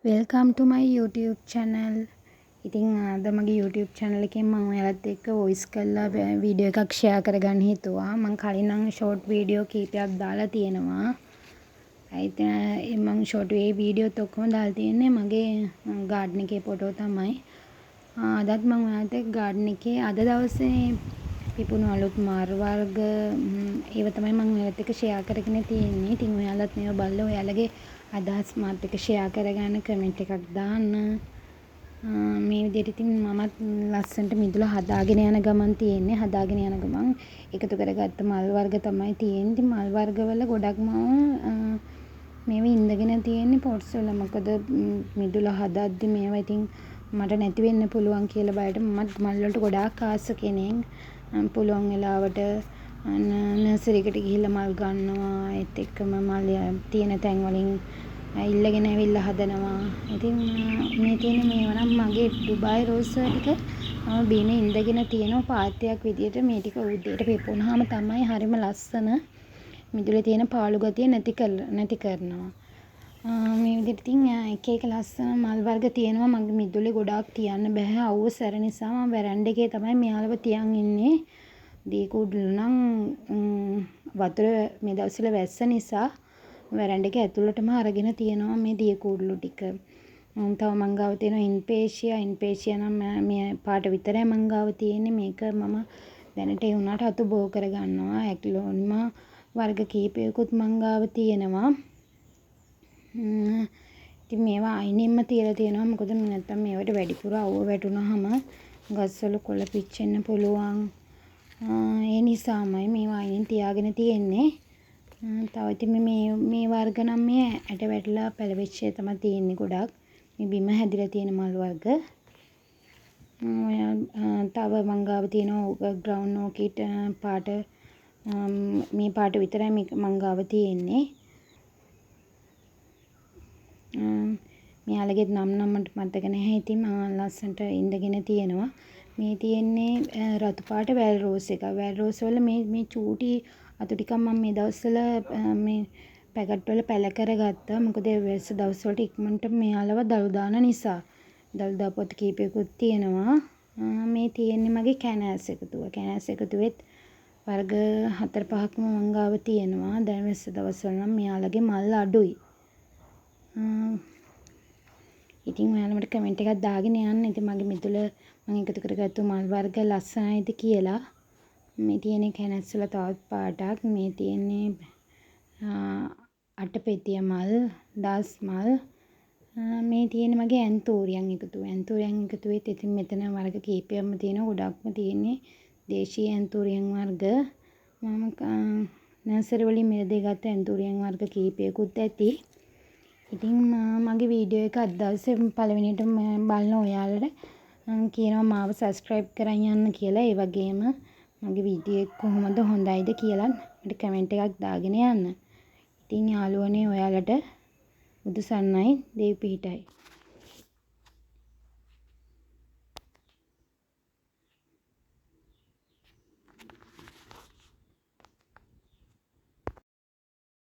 Welcome ටු මයි YouTube channel. ඉතින් අද මගේ YouTube channel එකෙන් මම ඔයාලත් එක්ක වොයිස් කරලා වීඩියෝ එකක් ෂෙයා කරගන්න හිතුවා. මම කලින් නම් ෂෝට් වීඩියෝ කීපයක් දාලා තියෙනවා. ඉතින් මම ෂෝට් වීඩියෝත් ඔක්කොම දාලා තියෙන්නේ මගේ ගාඩන් එකේ ෆොටෝ තමයි. අදත් මම ඔයාලට ගාඩන් එකේ අද දවසේ පිපුණු අලුත් මාරු වර්ග ඒව තමයි මම ඔයාලත් එක්ක ෂෙයා කරගෙන තියෙන්නේ. ඉතින් ඔයාලත් මේව බලලා ඔයාලගේ අදහස් මාත් එක්ක ෂෙයා කරගන්න කමෙන්ට් එකක් දාන්න. මේ විදිහට ඉතින් මමත් ලස්සනට මිදුල හදාගෙන යන ගමන් තියෙන්නේ. හදාගෙන යන ගමන් එකතු කරගත්ත මල් වර්ග තමයි තියෙන්නේ. ඉතින් මල් වර්ග වල ගොඩක්ම මේව ඉඳගෙන තියෙන්නේ පොට්ස් වල. මොකද මිදුල හදද්දි මේවා ඉතින් මට නැති වෙන්න පුළුවන් කියලා බයට මමත් මල් වලට ගොඩාක් ආස කෙනෙක්. පුළුවන් වෙලාවට නර්සරි එකට ගිහිල්ලා මල් ගන්නවා. ඒත් එක්කම මල් තියෙන තැන් වලින් ඉල්ලගෙන ඇවිල්ලා හදනවා. ඉතින් මේ තියෙන මේවා නම් මගේ ඩුබායි රෝස් ටික මම බිනේ ඉඳගෙන තියෙනවා පාත්‍යයක් විදියට. මේ ටික උදේට පිපුණාම තමයි හරිම ලස්සන මිදුලේ තියෙන පාළු ගතිය නැති කරනවා. මේ විදිහට ඉතින් එක එක ලස්සන මල් වර්ග තියෙනවා. මගේ මිදුලේ ගොඩාක් තියන්න බෑ. අවුව සැර නිසා මම වැරන්ඩ එකේ තමයි මෙයාලව තියන් ඉන්නේ. දී කුඩලු නම් වතුර මේ දවස්වල වැස්ස නිසා වැරන්ඩ එක ඇතුළටම අරගෙන තියෙනවා මේ දී කුඩලු ටික. තව මං ගාව තියෙනවා ඉන්පේෂියා නම් මේ පාට විතරයි මං ගාව තියෙන්නේ. මේක මම දැනට ඒ වුණාට අතු බෝ කරගන්නවා. ඇග්ලෝනිමා වර්ග කීපයකුත් මං ගාව තියෙනවා. ඉතින් මේවා අයිනෙන්ම තියලා තියෙනවා. මොකද නැත්තම් මේවට වැඩිපුර අවුව වැටුනහම ගස්වල කොළ පිච්චෙන්න පුළුවන්. ඒ නිසාමයි මේවා අයිනෙන් තියාගෙන තියෙන්නේ. තව ඉතින් මේ වර්ග නම් මේ ඇට වැටලා පැලවෙච්ච තමයි තියෙන්නේ ගොඩක්. මේ බිම හැදිලා තියෙන මල් වර්ග. තව මං ගාව තියෙනවා ග්‍රවුන්ඩ් ඕකිඩ් පාට මේ පාට විතරයි මං ගාව තියෙන්නේ. මෙයාලගේ නම් මට මතක නැහැ. ඉතින් මම ලස්සනට ඉඳගෙන තියෙනවා. මේ තියෙන්නේ රතු පාට වැල් රෝස් එක. වැල් රෝස් වල මේ චූටි අතු ටිකක් මම මේ දවස්වල මේ පැකට් වල පැල කරගත්තා. මොකද වෙස්ස දවස්වලට ඉක්මනට මෙයාලව දළු දාන නිසා. දළු දාපොත් කීපයකුත් තියෙනවා. මේ තියෙන්නේ මගේ කැනෑස් එකතුව. කැනෑස් එකතුවෙත් වර්ග 4-5ක්ම මං ගාව තියෙනවා. දැන් වෙස්ස දවස්වල නම් මෙයාලගේ මල් අඩුයි. ඉතින් ඔයාලා මට කමෙන්ට් එකක් දාගෙන යන්න. ඉතින් මගේ මිදුල මම එකතු කරගත්තු මල් වර්ග ලස්සනයිද කියලා. මේ තියෙන්නේ කැනස් වල තවත් පාටක්. මේ තියෙන්නේ අටපෙතිය මල්, දාස් මල්. මේ තියෙන්නේ මගේ ඇන්තෝරියම් එකතුව. ඇන්තෝරියම් එකතුවෙත් ඉතින් මෙතන වර්ග කීපයක්ම තියෙනවා. ගොඩක්ම තියෙන්නේ දේශීය ඇන්තෝරියම් වර්ග. මම නර්සරි වලින් මිලදී ගත්ත ඇන්තෝරියම් වර්ග කීපයකුත් ඇති. ඉතින් මගේ වීඩියෝ එක අද දවසේ පළවෙනියට බලන ඔයාලට කියනවා මාව සබ්ස්ක්‍රයිබ් කරන් යන්න කියලා. ඒ වගේම මගේ වීඩියෝ එක කොහොමද හොඳයිද කියලා මට කමෙන්ට් එකක් දාගෙන යන්න. ඉතින් යාළුවනේ ඔයාලට බුදු සරණයි. දේව් පිහිටයි.